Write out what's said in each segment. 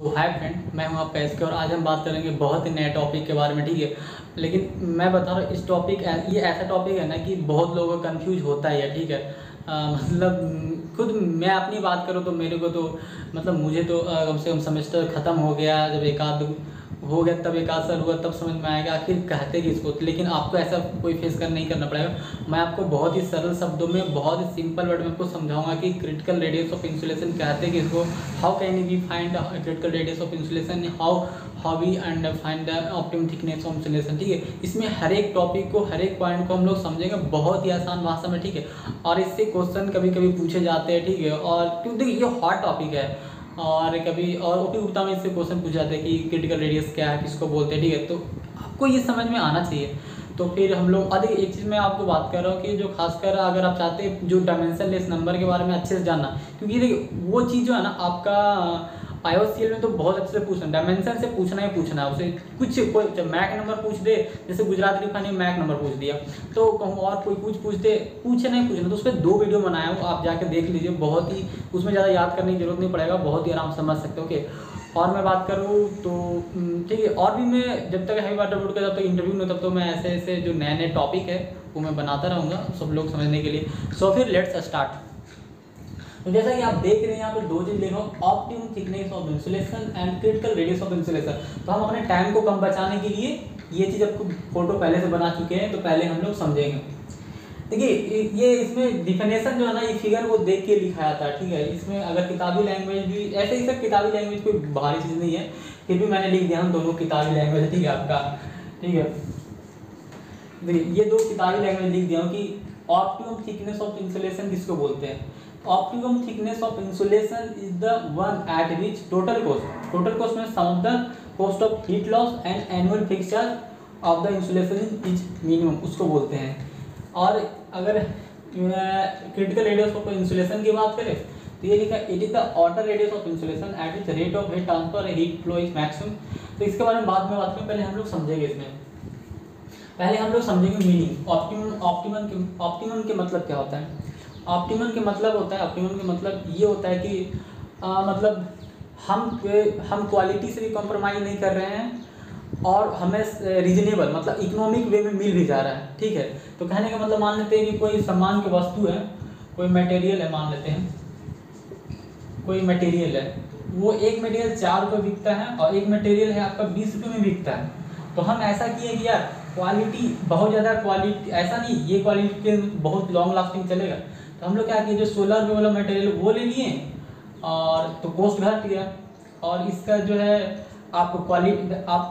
तो hi friend, मैं हूं आपका एसके और आज हम बात करेंगे बहुत ही नए टॉपिक के बारे में। ठीक है, लेकिन मैं बता रहा हूँ इस टॉपिक ये ऐसा टॉपिक है ना कि बहुत लोगों को कंफ्यूज होता ही है। ठीक है, मतलब खुद मैं अपनी बात करूँ तो मेरे को तो मतलब मुझे तो कम से कम सेमेस्टर ख़त्म हो गया, जब एक आध हो गया तब एक आध साल हुआ तब समझ में आएगा आखिर कहते कि इसको। लेकिन आपको ऐसा कोई फेस कर नहीं करना पड़ेगा। मैं आपको बहुत ही सरल शब्दों में बहुत ही सिंपल वर्ड में आपको समझाऊंगा कि क्रिटिकल रेडियस ऑफ इंसुलेशन कहते हैं कि इसको, how can we find critical radius of insulation, how we and find the optimum thickness of insulation. ठीक है, इसमें हर एक टॉपिक को, हर एक पॉइंट को हम लोग समझेंगे बहुत ही आसान भाषा में। ठीक है, और इससे क्वेश्चन कभी कभी पूछे जाते हैं। ठीक है, और क्योंकि ये हॉट टॉपिक है और कभी और ओपी गुप्ता में इससे क्वेश्चन पूछे जाते हैं कि क्रिटिकल रेडियस क्या है, किसको बोलते हैं। ठीक है, तो आपको ये समझ में आना चाहिए। तो फिर हम लोग अधिक एक चीज़ मैं आपको बात कर रहा हूँ कि जो खासकर अगर आप चाहते हैं जो डायमेंशनलेस नंबर के बारे में अच्छे से जानना, क्योंकि देखिए वो चीज़ जो है ना आपका IOCL में तो बहुत अच्छे से पूछना, डायमेंशन से पूछना ही पूछना है उसे। कुछ कोई मैक नंबर पूछ दे, जैसे गुजरात रिफाइनरी में मैक नंबर पूछ दिया, तो कहूँ और कोई कुछ पूछे नहीं पूछना, तो उस पर 2 वीडियो बनाया हूँ, आप जाके देख लीजिए। बहुत ही उसमें ज़्यादा याद करने की जरूरत नहीं पड़ेगा, बहुत ही आराम से समझ सकते हो। ओके, और मैं बात करूँ तो ठीक है, और भी मैं जब तक हैवी वाटर बोर्ड का जब तक इंटरव्यू नहीं तब तो मैं ऐसे ऐसे जो नए नए टॉपिक है वो मैं बनाता रहूँगा सब लोग समझने के लिए। सो फिर लेट्स स्टार्ट। तो जैसा कि आप देख रहे हैं यहाँ पर 2 चीज लिखा हो, optimum thickness of insulation and critical radius of insulation. तो हम अपने टाइम को कम बचाने के लिए ये चीज़ आपको फोटो पहले से बना चुके हैं, तो पहले हम लोग समझेंगे। देखिए ये इसमें डिफिनेशन जो है ना, ये फिगर वो देख के लिखा जाता है। ठीक है, इसमें अगर किताबी लैंग्वेज भी ऐसे ही, सब किताबी लैंग्वेज कोई भारी चीज़ नहीं है, फिर भी मैंने लिख दिया हम दोनों किताबी लैंग्वेज। ठीक है आपका, ठीक है, देखिए ये 2 किताबी लैंग्वेज लिख दिया हूँ कि ऑप्टिमम थिकनेस ऑफ इंसुलेशन किसको बोलते हैं। Optimum thickness of insulation is the one at which total cost में sum of the cost of heat loss and annual fix charge of the insulation is minimum, उसको बोलते हैं। और अगर critical radius of insulation की बात करें तो ये लिखा it is the outer radius of insulation at which rate of heat transfer heat flow is maximum. तो इसके बारे में बाद में बात करें, पहले हम लोग समझेंगे इसमें, पहले हम लोग समझेंगे मीनिंग। ऑप्टिमम के मतलब क्या होता है। ऑप्टिमम के मतलब होता है, ऑप्टिमम के मतलब ये होता है कि मतलब हम क्वालिटी से भी कॉम्प्रोमाइज़ नहीं कर रहे हैं और हमें रीजनेबल मतलब इकोनॉमिक वे में मिल भी जा रहा है। ठीक है, तो कहने का मतलब मान लेते हैं कि कोई सामान की वस्तु है, कोई मटेरियल है, मान लेते हैं कोई मटेरियल है, वो एक मटेरियल 4 रुपये बिकता है और एक मटेरियल है आपका 20 रुपये में बिकता है। तो हम ऐसा किए कि यार क्वालिटी बहुत ज़्यादा, क्वालिटी ऐसा नहीं ये क्वालिटी के बहुत लॉन्ग लास्टिंग चलेगा, तो हम लोग क्या किए, जो 16 रुपये वाला मटेरियल वो ले लिए और तो कॉस्ट घट गया, और इसका जो है आप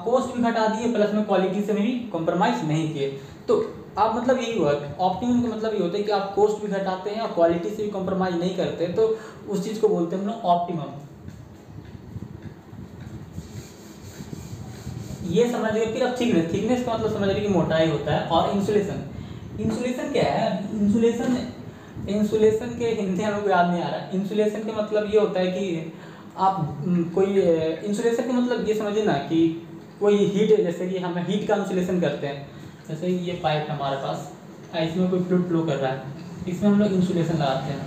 कॉस्ट भी घटा दिए प्लस में क्वालिटी से भी कॉम्प्रोमाइज़ नहीं किए। तो आप मतलब यही हुआ, ऑप्टिमम का मतलब ये होता है कि आप कॉस्ट भी घटाते हैं और क्वालिटी से भी कॉम्प्रोमाइज़ नहीं करते, तो उस चीज़ को बोलते हैं हम लोग ऑप्टिमम। ये समझ गए। फिर अब थिकनेस का मतलब समझ रहे कि मोटाई होता है। और इंसुलेशन क्या है, इंसुलेशन के हिंदी हमको याद नहीं आ रहा। इंसुलेशन के मतलब ये होता है कि आप कोई इंसुलेशन के मतलब ये समझिए ना कि कोई हीट, जैसे कि हम हीट का इंसुलेशन करते हैं, जैसे ये पाइप है हमारे पास, इसमें कोई फ्लूइड फ्लो कर रहा है, इसमें हम लोग इंसुलेशन लगाते हैं।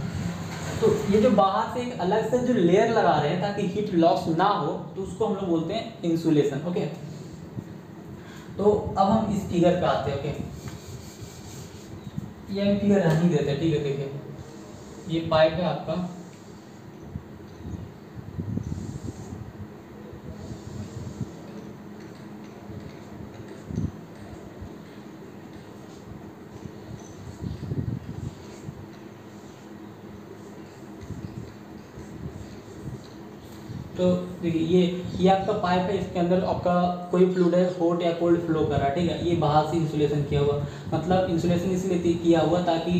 तो ये जो बाहर से एक अलग से जो लेयर लगा रहे हैं ताकि हीट लॉस ना हो, तो उसको हम लोग बोलते हैं इंसुलेशन। ओके, तो अब हम इस फिगर पे आते हैं। ओके, ये फिगर रहने देते हैं। ठीक है, देखिए ये पाइप है आपका, तो देखिए ये आपका पाइप है, इसके अंदर आपका कोई फ्लूइड है, हॉट या कोल्ड फ्लो कर रहा है। ठीक है, ये बाहर से इंसुलेशन किया हुआ, मतलब इंसुलेशन इसलिए किया हुआ ताकि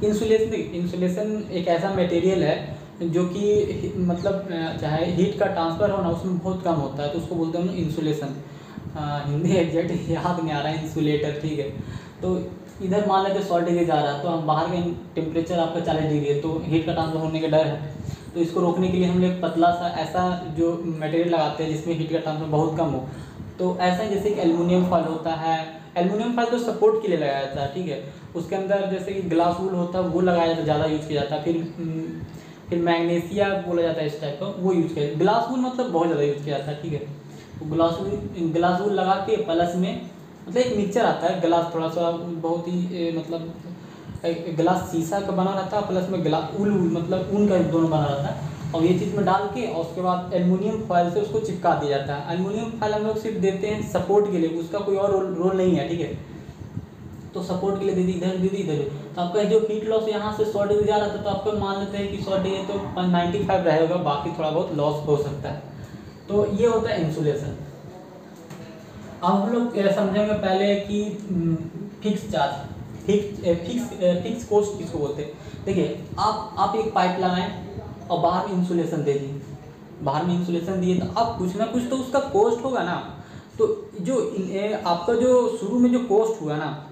इंसुलेशन एक ऐसा मटेरियल है जो कि मतलब चाहे हीट का ट्रांसफ़र हो ना उसमें बहुत कम होता है, तो उसको बोलते हैं इंसुलेशन। हिंदी एग्जैक्ट याद नहीं आ रहा है, इंसुलेटर। ठीक है, तो इधर मान लेते 100 डिग्री जा रहा है, तो हम बाहर का टेम्परेचर आपका 40 डिग्री है, तो हीट का ट्रांसफ़र होने का डर है। तो इसको रोकने के लिए हम लोग पतला सा ऐसा जो मटेरियल लगाते हैं जिसमें हीट का ट्रांसफर बहुत कम हो। तो ऐसा जैसे कि एल्युमिनियम फॉयल होता है, एल्युमिनियम फॉयल तो सपोर्ट के लिए लगाया जाता है। ठीक है, उसके अंदर जैसे कि ग्लास वूल होता है वो लगाया जाता है, ज़्यादा यूज़ किया जाता है। फिर मैग्नीशिया बोला जाता है इस टाइप का, वो यूज़ किया। ग्लास वूल मतलब बहुत ज़्यादा यूज़ किया जाता है, ठीक है। तो ग्लास वूल लगा के प्लस में मतलब एक मिक्सचर आता है, ग्लास थोड़ा सा बहुत ही मतलब ग्लास शीशा का बना रहता है, प्लस में ऊल मतलब ऊन का दोनों बना रहता है, और ये चीज़ में डाल के और उसके बाद एल्युमिनियम फॉयल से उसको चिपका दिया जाता है। एल्युमिनियम फॉयल हम लोग सिर्फ देते हैं सपोर्ट के लिए, उसका कोई और रोल नहीं है, ठीक है। तो सपोर्ट के लिए दीदी इधर दीदी इधर, तो आपका जो हीट लॉस यहाँ से 100 डिग्री जा रहा था, तो आपको मान लेते हैं कि 100 डिग्री तो 95 रहेगा, बाकी थोड़ा बहुत लॉस हो सकता है। तो ये होता है इंसुलेशन। अब हम लोग समझेंगे पहले कि फिक्स चार्ज, फिक्स कॉस्ट किसको बोलते हैं। देखिए आप एक पाइप लगाएं और बाहर में इंसुलेशन दे दिए, बाहर में इंसुलेशन दिए, तो अब कुछ ना कुछ तो उसका कॉस्ट होगा ना। तो जो आपका जो शुरू में जो कॉस्ट हुआ ना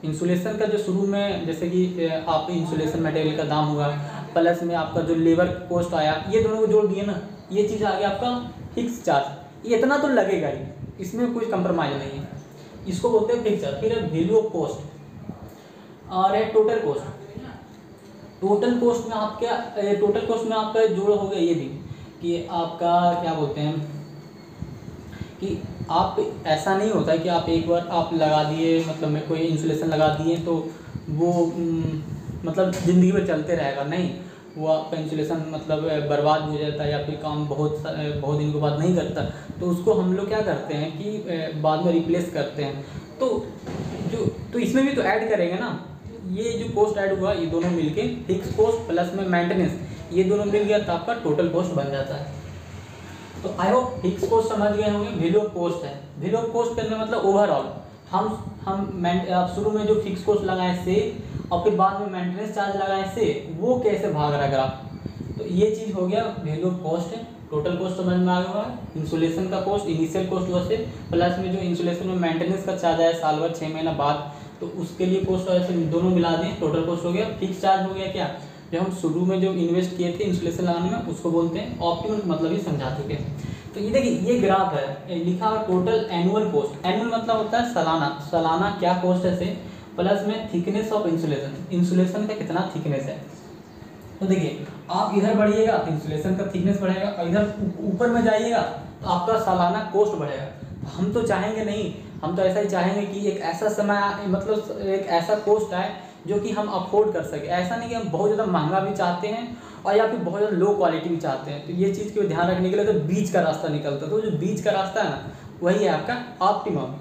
इंसुलेशन का, जो शुरू में जैसे कि आप इंसुलेशन मटेरियल का दाम हुआ, प्लस में आपका जो लेबर कॉस्ट आया, ये दोनों को जोड़ दिए ना, ये चीज़ आ गया आपका फिक्स चार्ज। ये इतना तो लगेगा ही, इसमें कोई कंप्रोमाइज़ नहीं है, इसको बोलते हैं फिक्स चार्ज। फिर वैल्यू ऑफ कॉस्ट और है टोटल कॉस्ट। टोटल कॉस्ट में आपका जोड़ हो गया ये भी कि आपका क्या बोलते हैं कि आप ऐसा नहीं होता है कि आप एक बार आप लगा दिए, मतलब में कोई इंसुलेशन लगा दिए तो वो मतलब ज़िंदगी भर चलते रहेगा, नहीं। वो आपका इंसुलेशन मतलब बर्बाद हो जाता है या फिर काम बहुत दिन के बाद नहीं करता, तो उसको हम लोग क्या करते हैं कि बाद में रिप्लेस करते हैं। तो इसमें भी तो ऐड करेंगे ना, ये जो कॉस्ट ऐड हुआ ये दोनों मिलके फिक्स कॉस्ट प्लस में मेंटेनेंस, ये दोनों मिल गया तो आपका टोटल कॉस्ट बन जाता है। तो आई होप फिक्स कॉस्ट समझ गए होंगे। वैल्यू ऑफ कॉस्ट है, वैल्यू ऑफ कॉस्ट करने मतलब ओवरऑल हम शुरू में जो फिक्स कॉस्ट लगाए से और फिर बाद में मेंटेनेंस चार्ज लगाए से वो कैसे भाग रहा है ग्राफ। तो ये चीज़ हो गया वैल्यू ऑफ कॉस्ट है। टोटल कॉस्ट समझ में आ गया है, इंसुलेशन का कॉस्ट इनिशियल कॉस्ट हुआ से प्लस में जो इंसुलेशन में मेंटेनेंस का चार्ज आया साल भर 6 महीना बाद, तो उसके लिए कॉस्ट ऐसे दोनों मिला दें, टोटल कॉस्ट हो गया। फिक्स चार्ज हो गया क्या, जो हम शुरू में जो इन्वेस्ट किए थे इंसुलेशन लगाने में उसको बोलते हैं ऑप्टिमम, मतलब ही समझा चुके हैं। तो ये देखिए ये ग्राफ है, लिखा हुआ टोटल एनुअल कॉस्ट। एनुअल मतलब होता है सालाना क्या कॉस्ट है से, प्लस में थिकनेस ऑफ इंसुलेशन का कितना थिकनेस है। तो देखिए आप इधर बढ़िएगा तो इंसुलेशन का थिकनेस बढ़ेगा, और इधर ऊपर में जाइएगा तो आपका सालाना कॉस्ट बढ़ेगा। तो हम तो चाहेंगे नहीं, हम तो ऐसा ही चाहेंगे कि एक ऐसा समय मतलब एक ऐसा कॉस्ट आए जो कि हम अफोर्ड कर सके। ऐसा नहीं कि हम बहुत ज़्यादा महंगा भी चाहते हैं और या फिर बहुत ज़्यादा लो क्वालिटी भी चाहते हैं। तो ये चीज़ को ध्यान रखने के लिए तो बीच का रास्ता निकलता है, तो जो बीच का रास्ता है ना वही है आपका ऑप्टिमम।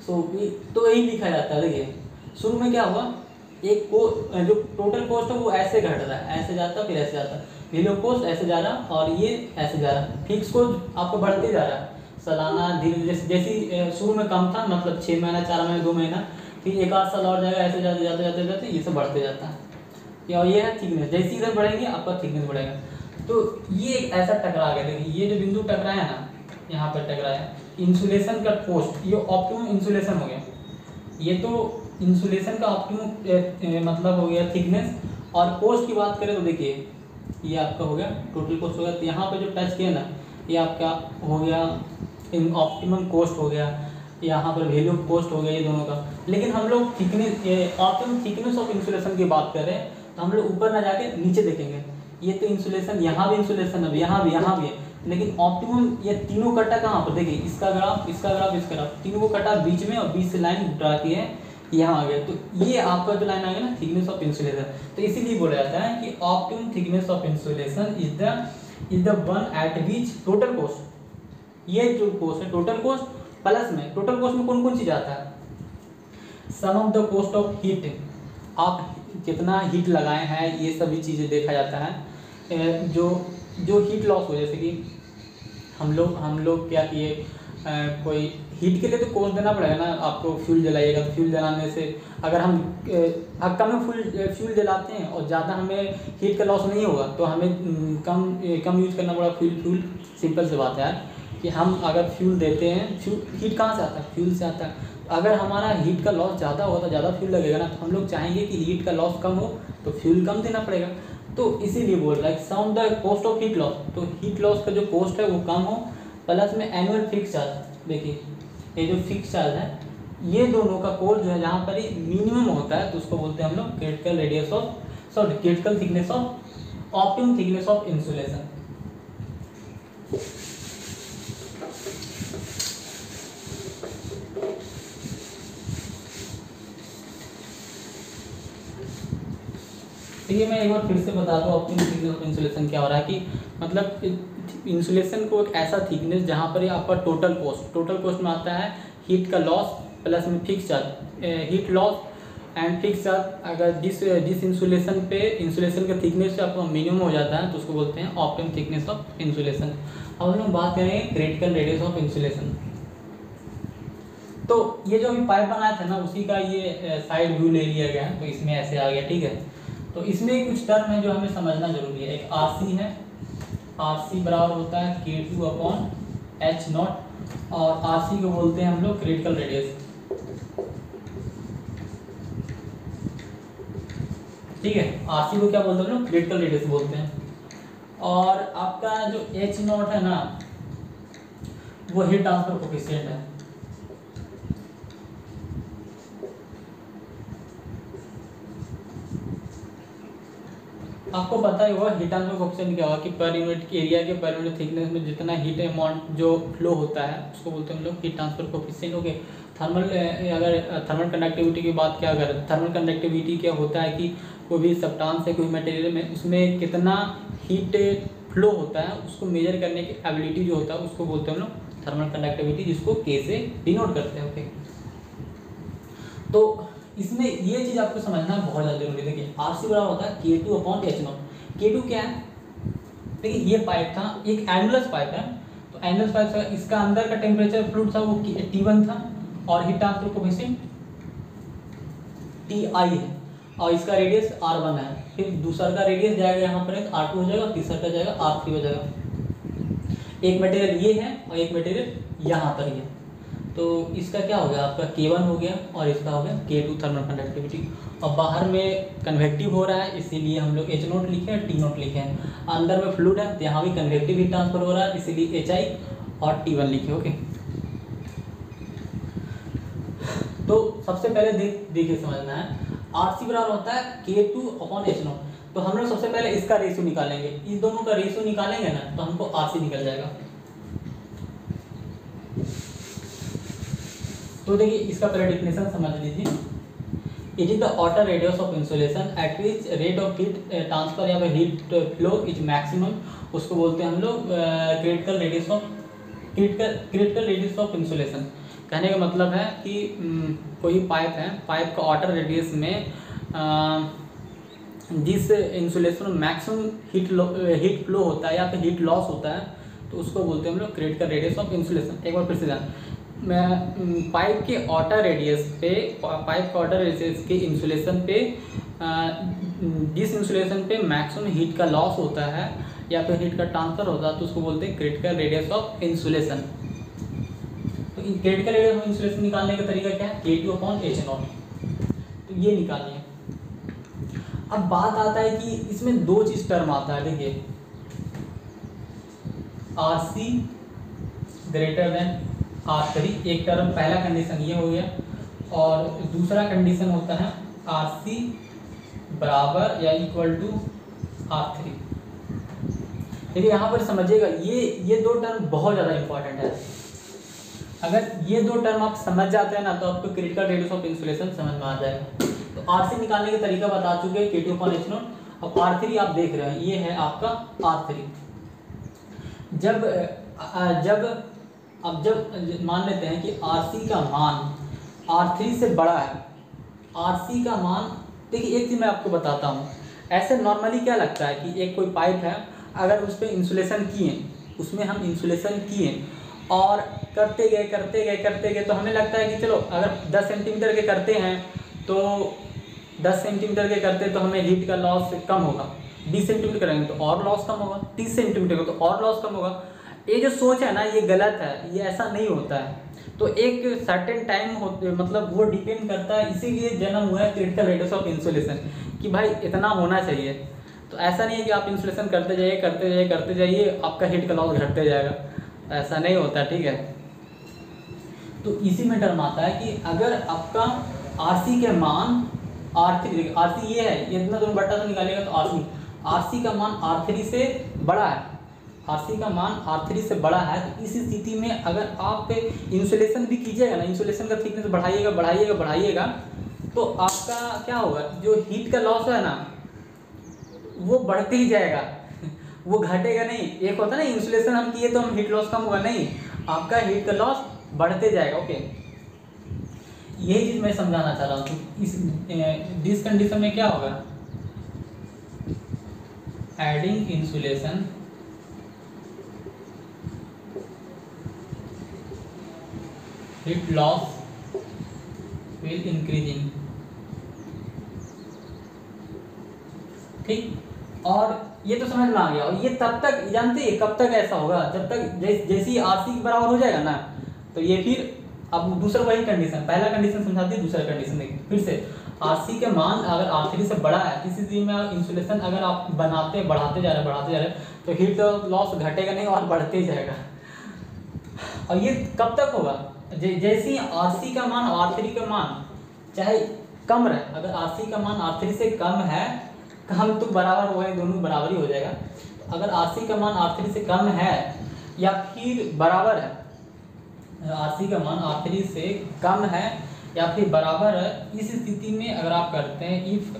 तो यही लिखा जाता है। देखिए शुरू में क्या हुआ, एक को जो टोटल कॉस्ट है वो ऐसे घट रहा है, ऐसे जाता है फिर ऐसे जाता है, वैल्यू ऑफ कॉस्ट ऐसे जा रहा और ये ऐसे जा रहा। फिक्स कॉस्ट आपको बढ़ते जा रहा है सालाना धीरे, जैसे शुरू में कम था मतलब 6 महीना 4 महीना 2 महीना, फिर 1 आध साल और जाएगा, ऐसे जाते जाते जाते जाते ये सब बढ़ते जाता है। और ये है थिकनेस, जैसे इधर बढ़ेंगे आपका थिकनेस बढ़ेगा। तो ये एक ऐसा टकरा गया, देखिए ये जो बिंदु टकराया ना, यहाँ पर टकराया इंसुलेशन का कॉस्ट, ये ऑप्टिमम इंसुलेशन हो गया। ये तो इंसुलेशन का ऑप्टिमम मतलब हो गया थिकनेस। और कॉस्ट की बात करें तो देखिए ये आपका हो गया टोटल कॉस्ट हो गया। तो यहाँ पे जो टच किया ना ये आपका हो गया ऑप्टिमम कॉस्ट हो गया, यहाँ पर वैल्यू ऑफ कॉस्ट हो गया ये दोनों का। लेकिन हम लोग thickness optimum thickness of insulation की बात कर रहे हैं, तो हम लोग ऊपर ना जाके नीचे देखेंगे। ये तो इंसुलेशन, यहाँ भी इंसुलेशन है, यहाँ भी है, लेकिन ऑप्टिमम ये तीनों कटा कहाँ पर, देखिए इसका ग्राफ इसका ग्राफ इसका ग्राफ, तीनों को कटा बीच में और बीच से लाइन ड्रा की है, यहाँ आ गया। तो ये आपका जो लाइन आ गया ना थिकनेस ऑफ इंसुलेशन, तो इसीलिए बोला जाता है कि optimum thickness of insulation is the one at which total cost, ये जो कॉस्ट है टोटल कॉस्ट प्लस में टोटल कॉस्ट में कौन कौन चीज़ आता है, sum of the cost of heat, आप कितना हीट लगाए हैं ये सभी चीज़ें देखा जाता है। जो हीट लॉस हो, जैसे कि हम लोग क्या किए, कोई हीट के लिए तो कॉस्ट देना पड़ेगा ना, आपको फ्यूल जलाइएगा तो फ्यूल जलाने से अगर हम कम फ्यूल जलाते हैं और ज़्यादा हमें हीट का लॉस नहीं होगा तो हमें कम यूज़ करना पड़ेगा फ्यूल। सिंपल सी बात है यार कि हम अगर फ्यूल देते हैं, हीट कहाँ से आता है, फ्यूल से आता है। अगर हमारा हीट का लॉस ज़्यादा होगा, ज़्यादा फ्यूल लगेगा ना, तो हम लोग चाहेंगे कि हीट का लॉस कम हो तो फ्यूल कम देना पड़ेगा। तो इसीलिए बोल रहा है sum the cost of heat loss, तो हीट लॉस का जो कॉस्ट है वो कम हो, प्लस में एनुअल फिक्स चार्ज। देखिए ये जो फिक्स चार्ज है ये दोनों का कॉस्ट जो है जहाँ पर ही मिनिमम होता है तो उसको बोलते हैं हम लोग critical thickness of optimum thickness of insulation. देखिए मैं एक बार फिर से बता दूं ऑप्टिमम थिकनेस ऑफ इंसुलेशन क्या हो रहा है कि मतलब इंसुलेशन को एक ऐसा थिकनेस जहाँ पर ये आपका टोटल कॉस्ट में आता है हीट का लॉस प्लस में fix charge, heat loss and fix charge. अगर जिस इंसुलेशन का थिकनेस आपका मिनिमम हो जाता है तो उसको बोलते हैं ऑप्टिमम थिकनेस ऑफ इंसुलेशन। अब हम लोग बात करेंगे क्रिटिकल रेडियस ऑफ इंसुलेशन। तो ये जो अभी पाइप बनाया था ना उसी का ये साइड व्यू ले लिया गया है, तो इसमें ऐसे आ गया, ठीक है। तो इसमें कुछ टर्म है जो हमें समझना जरूरी है। एक आरसी है, आरसी बराबर होता है K2/H0 और आरसी को बोलते हैं हम लोग क्रिटिकल रेडियस, ठीक है। आरसी को क्या बोलते हैं हम लोग, क्रिटिकल रेडियस बोलते हैं। और आपका जो H0 है ना वो हीट ट्रांसफर कोफिशिएंट है। आपको पता ही होगा हीट ट्रांसफर कोफिशिएंट क्या होगा कि पर यूनिट एरिया के पर यूनिट थिकनेस में जितना हीट अमाउंट जो फ्लो होता है उसको बोलते हैं हम लोग हीट ट्रांसफर कोफिशिएंट। ओके, अगर थर्मल कंडक्टिविटी की बात क्या करें, थर्मल कंडक्टिविटी क्या होता है कि कोई भी सब्सटेंस है कोई मटेरियल में उसमें कितना हीट फ्लो होता है उसको मेजर करने की एबिलिटी जो होता है उसको बोलते हैं हम लोग थर्मल कंडक्टिविटी, जिसको K से डिनोट करते हैं। ओके, तो इसमें ये चीज़ आपको समझना बहुत ज़्यादा जरूरी है। देखिए आरसी बराबर होता है K2/H0। K2 क्या है, देखिए ये पाइप था, एक एनुलस पाइप है, तो एनुलस पाइप था, इसका अंदर का टेम्परेचर फ्लूइड था वो T1 था और हीट ट्रांसफर कोफिशिएंट Ti है और इसका रेडियस R1 है। फिर दूसरा का रेडियस जाएगा यहाँ पर R2 हो जाएगा, तीसरा का जाएगा R3 हो जाएगा। एक मटेरियल ये है और एक मटेरियल यहाँ पर ही है, तो इसका क्या हो गया आपका K1 हो गया और इसका हो गया K2 थर्मल कंडक्टिविटी। और बाहर में कन्वेक्टिव हो रहा है इसीलिए हम लोग H0 लिखे हैं, T0 लिखे हैं। अंदर में फ्लूइड है तो यहाँ भी कन्वेक्टिव हीट ट्रांसफर हो रहा है इसीलिए HI और T1 लिखे। ओके, तो सबसे पहले देखिए समझना है आरसी बराबर होता है K2/H0। तो हम लोग सबसे पहले इसका रेशियो निकालेंगे, इस दोनों का रेशियो निकालेंगे ना तो हमको आरसी निकल जाएगा। तो देखिए इसका पहले डेफिनेशन समझ लीजिए। It is the outer radius of insulation at which rate of heat transfer या हीट फ्लो इज मैक्सिमम, उसको बोलते हैं हम लोग क्रिटिकल रेडियस ऑफ इंसुलेशन। कहने का मतलब है कि कोई पाइप है, पाइप का आउटर रेडियस में जिस इंसुलेशन में मैक्सिमम हीट फ्लो होता है या फिर हीट लॉस होता है तो उसको बोलते हैं हम लोग क्रिटिकल रेडियस ऑफ इंसुलेशन। एक बार फिर से ध्यान, पाइप के आउटर रेडियस पे, पाइप के आउटर रेडियस के इंसुलेशन पे जिस इंसुलेशन पे मैक्सिमम हीट का लॉस होता है या फिर हीट का ट्रांसफर होता है तो उसको बोलते हैं क्रिटिकल रेडियस ऑफ इंसुलेशन। तो क्रिटिकल रेडियस ऑफ इंसुलेशन निकालने का तरीका क्या है, K2/H0, तो ये निकालिए। अब बात आता है कि इसमें दो चीज टर्म आता है। देखिए RC ग्रेटर देन R3, एक टर्म, पहला कंडीशन ये हो गया और दूसरा कंडीशन होता है RC बराबर या इक्वल टू R3। देखिए यहाँ पर समझिएगा ये दो टर्म बहुत ज़्यादा इंपॉर्टेंट है। अगर ये दो टर्म आप समझ जाते हैं ना तो आपको क्रिटिकल रेडियस ऑफ इंसुलेशन समझ में आ जाएगा। तो RC निकालने का तरीका बता चुके हैं K2/H0। अब R3 आप देख रहे हैं ये है आपका R3। जब मान लेते हैं कि RC का मान R3 से बड़ा है, RC का मान, देखिए एक चीज़ मैं आपको बताता हूँ। ऐसे नॉर्मली क्या लगता है कि एक कोई पाइप है, अगर उस पर इंसुलेशन किए, उसमें हम इंसुलेशन किए और करते गए तो हमें लगता है कि चलो अगर 10 सेंटीमीटर के करते हैं तो 10 सेंटीमीटर के करते तो हमें हीट का लॉस कम होगा, 20 सेंटीमीटर करेंगे तो और लॉस कम होगा, 30 सेंटीमीटर का तो और लॉस कम होगा। ये जो सोच है ना ये गलत है, ये ऐसा नहीं होता है। तो एक सर्टेन टाइम होते मतलब वो डिपेंड करता है, इसीलिए जन्म हुआ है क्रिटिकल रेडियस ऑफ इंसुलेशन कि भाई इतना होना चाहिए। तो ऐसा नहीं है कि आप इंसुलेशन करते जाइए आपका हीट का लॉस घटते जाएगा, ऐसा नहीं होता, ठीक है। तो इसी में टर्म आता है कि अगर आपका RC के मान R3 ये है, ये इतना तुम बट्टा तो निकालेगा तो RC का मान R3 से बड़ा है, RC का मान R3 से बड़ा है, तो इस स्थिति में अगर आप इंसुलेशन भी कीजिएगा ना, इंसुलेशन का थिकनेस बढ़ाइएगा बढ़ाइएगा बढ़ाइएगा, तो आपका क्या होगा, जो हीट का लॉस है ना वो बढ़ते ही जाएगा, वो घटेगा नहीं। एक होता है ना इंसुलेशन हम किए तो हम हीट लॉस कम होगा, नहीं, आपका हीट का लॉस बढ़ते जाएगा। ओके, यही चीज़ मैं समझाना चाह रहा हूँ कि इस कंडीशन में क्या होगा, adding insulation heat loss will increasing, ठीक। और ये तो समझ में आ गया, और ये तब तक जानते हैं कब तक ऐसा होगा, जब तक जैसे ही RC के बराबर हो जाएगा ना, तो ये फिर अब दूसरा वही कंडीशन, पहला कंडीशन समझाते हैं, दूसरा कंडीशन देखिए फिर से। RC के मान अगर R3 से बड़ा है, किसी चीज़ में इंसुलेशन अगर आप बनाते बढ़ाते जा रहे हैं तो हीट लॉस घटेगा नहीं और बढ़ते जाएगा। और ये कब तक होगा, जैसे ही RC का मान R3 का मान चाहे कम रहे, अगर RC का मान R3 से कम है, कम तो बराबर हो गए, दोनों बराबर ही हो जाएगा। तो अगर RC का मान R3 से कम है या फिर बराबर है, RC का मान R3 से कम है या फिर बराबर है, इस स्थिति में अगर आप करते हैं if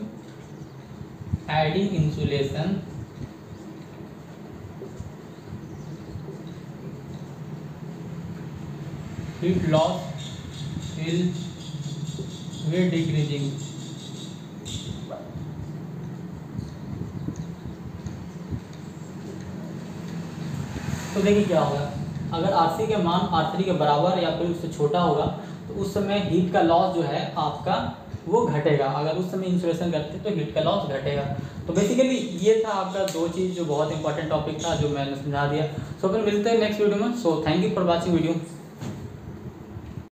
adding insulation heat loss will decreasing, तो देखिए क्या होगा, अगर RC के मान R3 के बराबर या फिर उससे छोटा होगा तो उस समय हीट का लॉस जो है आपका वो घटेगा, अगर उस समय इंसुलेशन करते तो हीट का लॉस घटेगा। तो बेसिकली ये था आपका दो चीज़ जो बहुत इंपॉर्टेंट टॉपिक था जो मैंने समझा दिया। सो फिर मिलते हैं नेक्स्ट वीडियो में। So thank you for watching video.